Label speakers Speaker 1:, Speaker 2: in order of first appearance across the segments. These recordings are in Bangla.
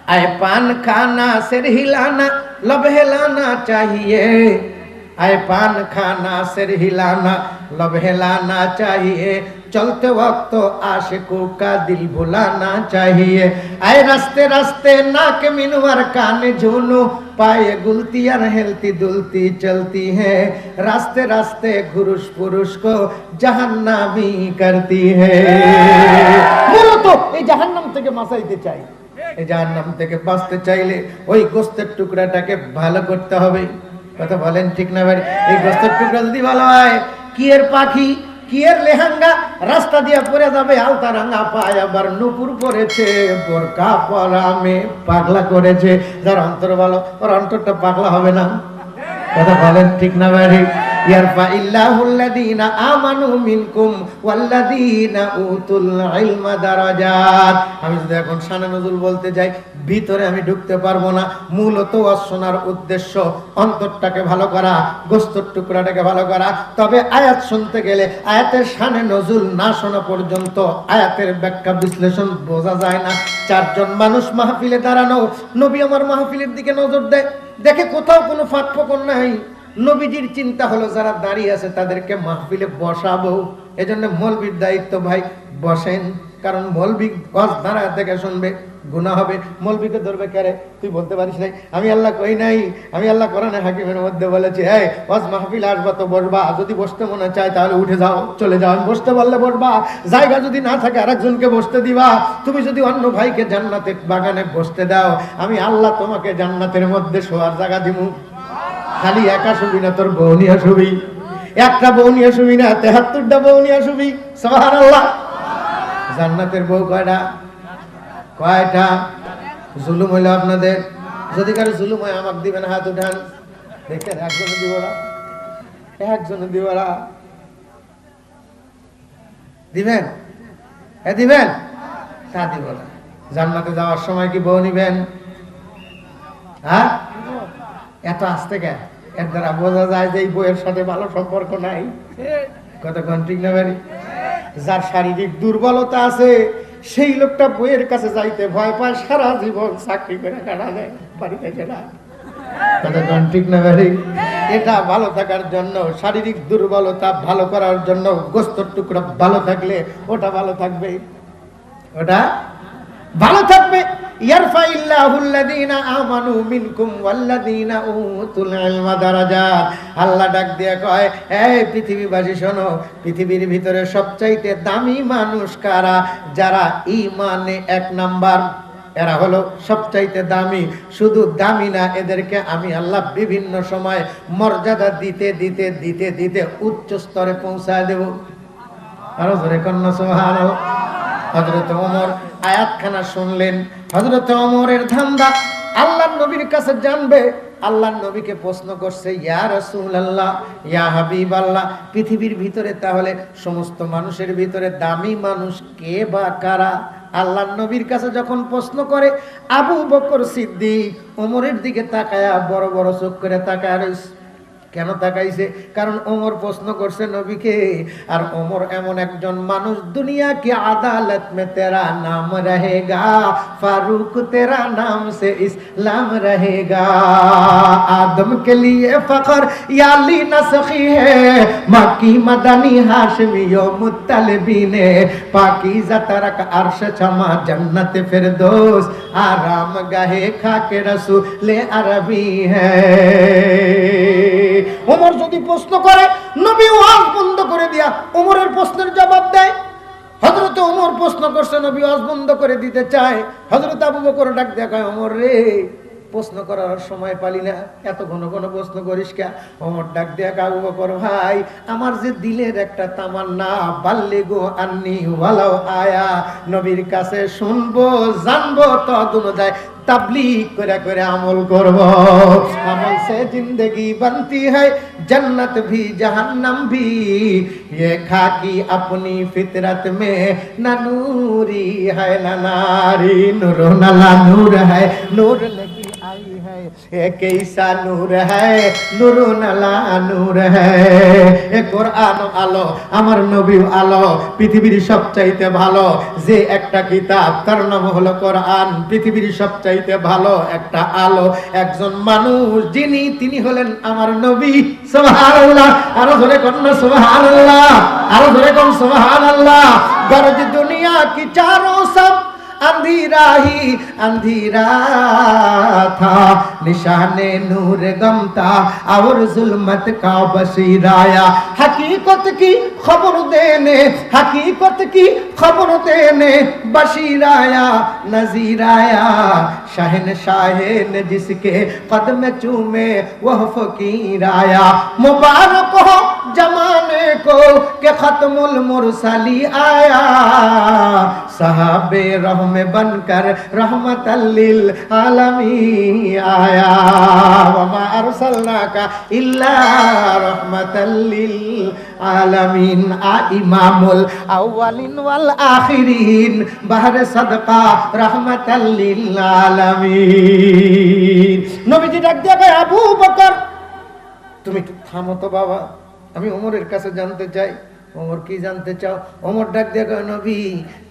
Speaker 1: आए पान खाना सिर हिलाना लब हिलाना चाहिए, आए पान खाना सिर हिलाना लब हिलाना चाहिए, चलते वक्त आशिकों का दिल भुलाना चाहिए। आए रास्ते रास्ते नाक मिनवर कान झूनो, पाए गुलतियां हेलती दुलती चलती है, रास्ते रास्ते घुरुश पुरुष को जहन्नामी करती है। মূলত এই জাহান্নাম থেকে বাঁচাইতে চাই, এই জাহান্নাম থেকে বাঁচতে চাইলে ওই গোস্তের টুকরাটাকে ভালো করতে হবে। কথা বলেন ঠিক না ভাই? এই গোস্তের টুকরা যদি ভালো হয়, কি এর পাখি কি এর লেহেঙ্গা রাস্তা দিয়ে পরে যাবে আলতা রাঙা পায়, আবার নুপুর পরেছে বোরকা পরা মেয়ে পাগলা করেছে। যার অন্তর ভালো ওর অন্তরটা পাগলা হবে না? কথা বলেন ঠিক না ভাই? ইয়ারফাইল্লাহুল্লাযীনা আমানু মিনকুম ওয়াল্লাযীনা উতুল ইলমা দারাজাত। আমি যদি এখন শানে নজুল বলতে যাই ভিতরে আমি ঢুকতে পারবো না। মূলত ওয়াজ শোনার উদ্দেশ্য অন্তরটাকে ভালো করা, গোস্তের টুকরাটাকে ভালো করা। তবে আয়াত শুনতে গেলে আয়াতের শানে নজুল না শোনা পর্যন্ত আয়াতের ব্যাখ্যা বিশ্লেষণ বোঝা যায় না। চারজন মানুষ মাহফিলে দাঁড়ানো, নবী আমার মাহফিলের দিকে নজর দেয়, দেখে কোথাও কোনো ফাঁক ফোকর নাই। নবীজির চিন্তা হলো যারা দাঁড়িয়ে আছে তাদেরকে মাহফিলে বসাবো। এজন্য মৌলবীর দায়িত্ব ভাই বসেন, কারণ মৌলবী ওয়াজ দাঁড়ায় থেকে শুনবে, গুনাহ হবে। মৌলবীকে ধরবে কারে? তুই বলতে পারিস নাই আমি আল্লাহ কই নাই? আমি আল্লাহ কোরআনে হাকিমের মধ্যে বলেছি, এই ওয়াজ মাহফিল আসবা তো বসবা, যদি বসতে মনে চায় তাহলে উঠে যাও চলে যাও, বসতে বললে বসবা, জায়গা যদি না থাকে আরেকজনকে বসতে দিবা। তুমি যদি অন্য ভাইকে জান্নাতের বাগানে বসতে দাও, আমি আল্লাহ তোমাকে জান্নাতের মধ্যে শোয়ার জায়গা দিমু। খালি একা শুবি না, তোর বউ নিয়ে শুবি। একটা বউ নিয়ে শুবি না, ৭৩টা বউ নিয়ে শুবি। সুবহানাল্লাহ। জান্নাতের বউ কয়টা? কয়টা? জুলুম হইলো আপনাদের? যদি কারো জুলুম হয় আমাকে দিবেন, হাত উঠান। দেখেন একজনে দিব না, একজনে দিব না, দিবেন? হ্যাঁ দিবেন? তা দিব না। জান্নাতে যাওয়ার সময় কি বউ নিবেন? হ্যাঁ, এত আসতে কে? এর দ্বারা বোঝা যায় যে এই বইয়ের সাথে ভালো সম্পর্ক নাই। কতক্ষণ ঠিক না ভাই? যার শারীরিক দুর্বলতা আছে সেই লোকটা বইয়ের কাছে যাইতে ভয় পায়, সারা জীবন চাকরি করে কাটা দেয়, বাড়ি থেকে না। কতক্ষণ ঠিক না ভাই? এটা ভালো থাকার জন্য, শারীরিক দুর্বলতা ভালো করার জন্য গোস্তের টুকরা ভালো থাকলে ওটা ভালো থাকবে, ওটা ভালো থাকবে। ইয়ারফাইল্লাহুল্লাযীনা আমানু মিনকুম ওয়াল্লাযীনা উতুল ইলমা দারাজাত। আল্লাহ ডাক দিয়ে কয়, এই পৃথিবীবাসী শোনো, পৃথিবীর ভিতরে সবচাইতে দামি মানুষ কারা? যারা ঈমানে ১ নাম্বার, এরা হলো সবচাইতে দামি। শুধু দামি না, এদেরকে আমি আল্লাহ বিভিন্ন সময় মর্যাদা দিতে দিতে দিতে দিতে উচ্চ স্তরে পৌঁছায় দেব। আরো জোরে কন্যা সুবহানাল্লাহ। হযরত ওমর আয়াতখানা শুনলেন। হযরত ওমরের ধান্দা আল্লাহর নবীর কাছে জানবে। আল্লাহর নবীকে প্রশ্ন করছে, ইয়া রাসূলুল্লাহ, ইয়া হাবিবাল্লাহ, পৃথিবীর ভিতরে তাহলে সমস্ত মানুষের ভিতরে দামি মানুষ কে বা কারা? আল্লাহর নবীর কাছে যখন প্রশ্ন করে, আবু বকর সিদ্দিক ওমরের দিকে তাকায়া বড় বড় চোখ করে তাকায় রইছে। কেন তাকাইছে? কারণ ওমর প্রশ্ন করছে নবীকে, আর ওমর এমন একজন মানুষ, দুনিয়া কি আদালত মে তেরা নাম রহেগা, ফারুক তেরা নাম সে ইসলাম রহেগা, আদম কে লিয়ে ফখর ইয়ালি নসখি হে, মাকি মদনী হাশমি ও মুত্তালিবি নে, পাकीज़ा तरक अर्श छमा जन्नत फिरदौस, आराम गाहे खाके रसूल अरबी है। ওমর যদি প্রশ্ন করে, নবী ওয়াজ বন্ধ করে দিয়া ওমরের প্রশ্নের জবাব দেয়। হযরত ওমর প্রশ্ন করছে, নবী ওয়াজ বন্ধ করে দিতে চায়। হযরত আবু বকর ডাক দেয়া কয়, ওমর রে, প্রশ্ন করার সময় পালি না, এত ঘন ঘন প্রশ্ন করিস কে? ওমর ডাক দেয়া কয়, আবু বকর ভাই, আমার যে দিলের একটা তামান্না, বাল্লিগু আন্নি ওয়ালাউ আয়া, নবীর কাছে শুনবো জানবো, তদ অনুযায়ী तबलीग करे करे अमल करबो। अमल से जिंदगी बनती है, जन्नत भी जहन्नम भी, ये खाकी अपनी फितरत में न नूरी है न नारी, नूर नला नूर है, नूर लगी आई है। ये कैसा नूर है नूरुन अला नूर है এ কোরআন আলো আমার নবী আলো পৃথিবীর সবচাইতে ভালো যে একটা কিতাব তার নাম হলো কোরআন পৃথিবীর সবচাইতে ভালো একটা আলো একজন মানুষ যিনি তিনি হলেন আমার নবী সুবহানাল্লাহ আরো জোরে কোন সুবহানাল্লাহ আরো জোরে কোন সুবহানাল্লাহ গরজ দুনিয়া কি চারোं सब अंधेरा ही अंधेरा था निशाने नूर गम था और जुल्मत का बसीराया हकीकत की खबर देने बशीराया नजीराया शहनशाहे ने जिसके कदम चूमे वह फकीर आया मुबारक हो जमाने को के खत्मुल मुरसली आया सहाबे में बनकर रहमतल लिल आलमीन आया वमा अरसलनाका इल्ला रहमतल लिल आलमीन आ इमामुल अव्वलिन वल आखिरीन बहर सदका रहमतल लिल आलमीन নবীজি ডাক দিয়া কয় আবু বকর তুমি থামো তো বাবা আমি ওমরের কাছে জানতে চাই ওমর কি জানতে চাও ওমর ডাক দিয়ে কয় নবী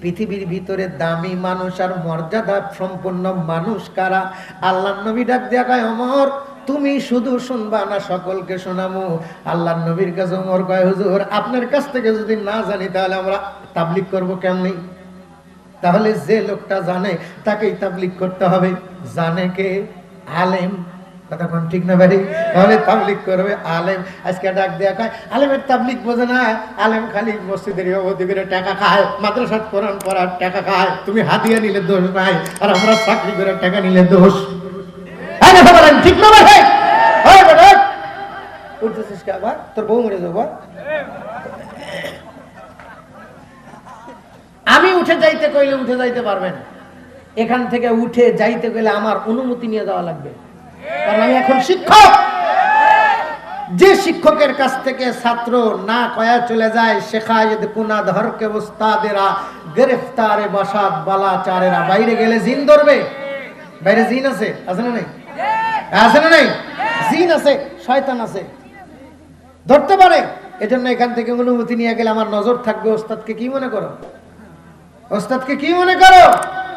Speaker 1: পৃথিবীর ভিতরে দামি মানুষ আর মর্যাদা সম্পন্ন মানুষ কারা আল্লাহর নবী ডাক দিয়ে কয় ওমর তুমি শুধু শুনবা না সকলকে শোনামু আল্লাহর নবীর কাছে ওমর কয় হুজুর আপনার কাছ থেকে যদি না জানি তাহলে আমরা তাবলীগ করব কেমনে তাহলে যে লোকটা জানে তাকেই তাবলীগ করতে হবে জানে কে আলেম কথা কোন ঠিক না ভাই তাহলে তাবলীগ করবে আলেম আজকে ডাক দেয়া কয় আলেমের তাবলীগ বোঝে না আলেম খালি মসজিদের ইমামতি করে টাকা খায় মাদ্রাসাত কোরআন পড়ার টাকা খায় তুমি হাদিয়া নিলে দোষ নাই আর আমরা চাকরি করে টাকা নিলে দোষ আরে বলেন ঠিক না ভাই ওই বেটা উঠতেছিস কি আবার তোর বউ মরে যাবো আমি উঠে যাইতে কইলে উঠে যাইতে পারবেন এখান থেকে উঠে যাইতে গেলে আমার অনুমতি নিয়ে যাওয়া লাগবে কারণ আমি এখন শিক্ষক যে শিক্ষকের কাছ থেকে ছাত্র না কয়া চলে যায় শেখায়েদ কুনা ধর কে উস্তাদেরা গ্রেফতারে বাসাত বালাচারেরা বাইরে গেলে জিন ধরবে বাইরে জিন আছে না নাই আছে না নাই জিন আছে শয়তান আছে ধরতে পারে এজন্য এখান থেকে অনুমতি নিয়ে গেলে আমার নজর থাকবে ওস্তাদকে কি মনে করো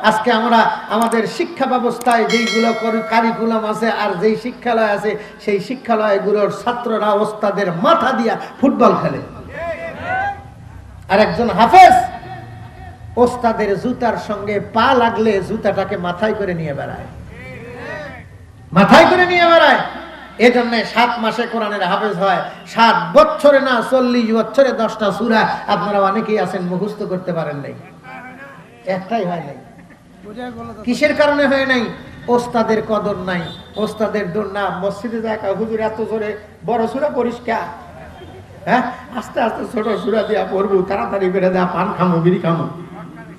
Speaker 1: আজকে আমরা আমাদের শিক্ষা ব্যবস্থায় যেইগুলো কারিকুলাম আছে আর যেই শিক্ষালয় আছে সেই শিক্ষালয়গুলোর ছাত্ররা ওস্তাদের মাথা দিয়া ফুটবল খেলে আর একজন হাফেজ ওস্তাদের জুতার সঙ্গে পা লাগলে জুতাটাকে মাথায় করে নিয়ে বেড়ায় এজন্য 7 মাসে কোরআনের হাফেজ হয় 7 বছরে না 40 বছরে 10টা সূরা আপনারা অনেকেই আছেন মুখস্থ করতে পারেন নাই একটাই হয় নাই কিসের কারণে হয় নাই ওস্তাদের কদর নাই ওস্তাদের দূর না মসজিদে দেখা হুজুর এত জোরে বড় সূরা পরিষ্কার হ্যাঁ আস্তে আস্তে ছোট সূরা দিয়া পড়বো তাড়াতাড়ি করে দেয়া পান খামো বিড়ি খামো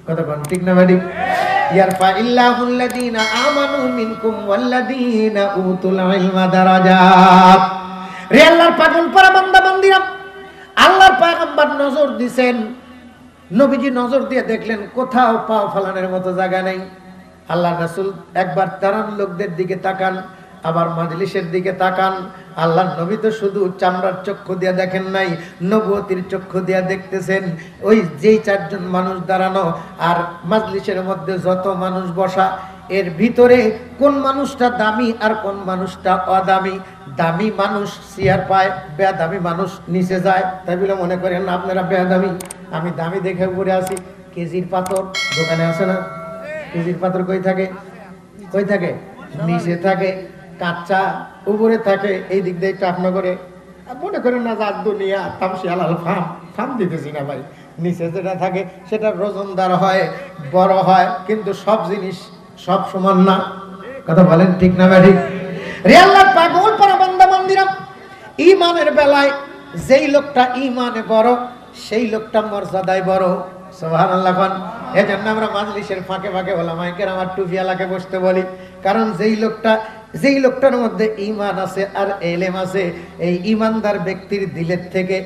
Speaker 1: কথা কোন ঠিক না ভাই ইয়ারফা ইল্লাহুল লাযিনা আমানু মিনকুম ওয়াল্লাযিনা উতুল ইলমা দারাজাত রে আল্লাহর পাগল পারা বান্দা বান্দিরা আল্লাহর পয়গম্বর নজর দিবেন নবীজি নজর দিয়ে দেখলেন কোথাও পা ফেলানোর মতো জায়গা নেই আল্লাহর রাসূল একবার তারান লোকদের দিকে তাকান আবার মাজলিসের দিকে তাকান আল্লাহর নবী তো শুধু চামড়ার চক্ষু দিয়ে দেখেন নাই নবুয়তির চক্ষু দিয়ে দেখতেছেন ওই যেই 4 জন মানুষ দাঁড়ানো আর মাজলিসের মধ্যে যত মানুষ বসা এর ভিতরে কোন মানুষটা দামি আর কোন মানুষটা অদামি দামি মানুষ চেয়ার পায় বেদামি মানুষ নিচে যায় তাই বলে মনে করেন আপনারা বেদামি আমি দামি দেখে উপরে আসি কেজির পাথর দোকানে আসে না কেজির পাথর কই থাকে নিচে থাকে কাঁচা উপরে থাকে এই দিক দিয়ে টাফনা করে মনে করেন না যার দুনিয়া তামসি আলাল ফার্ম দিতেছি না ভাই নিচে যেটা থাকে সেটা রোজনদার হয় বড় হয় কিন্তু সব জিনিস সব সমান না কথা বলেন ঠিক না ভাই রে আল্লাহর পাগল পারা বান্দা বান্দিরা ঈমানের বেলায় যেই লোকটা ঈমানে বড় সেই লোকটা মর্যাদায় বড় সুবহানাল্লাহ কোন এজন্য আমরা মাজলিসের ফাঁকে ফাঁকে ওলামায়ে কেরাম টুপিয়ালাকে বসতে বলি কারণ যেই লোকটার মধ্যে ঈমান আছে আর ইলম আছে এই ঈমানদার ব্যক্তির দিলের থেকে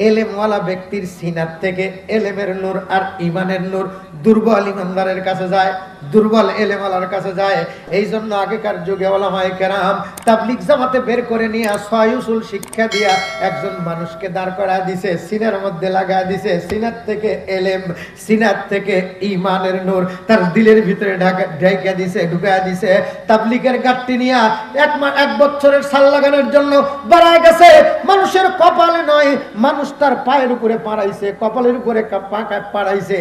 Speaker 1: এলেমওয়ালা ব্যক্তির সিনার থেকে এলেমের নূর আর ইমানের নূর দুর্বল ইমানদারের কাছে যায়, দুর্বল এলেমওয়ালার কাছে যায়। এই জন্য আগেকার যুগে ওলামায়ে কেরাম তাবলীগ জামাতে বের করে নিয়ে ছয় উসুল শিক্ষা দিয়া একজন মানুষকে দাঁড় করা দিছে, সিনার মধ্যে লাগা দিছে। সিনার থেকে এলেম, সিনার থেকে ইমানের নূর তার দিলের ভিতরে ঢাকা দিছে, ঢুকা দিছে। তাবলীগের গাঁটটি নিয়ে এক বছরের সাল লাগানোর জন্য বাড়ায় গেছে। মানুষের কপালে নয়, মানুষ তার পায়ের উপরে পাড়াইছে, কপালের উপরে পাড়াইছে।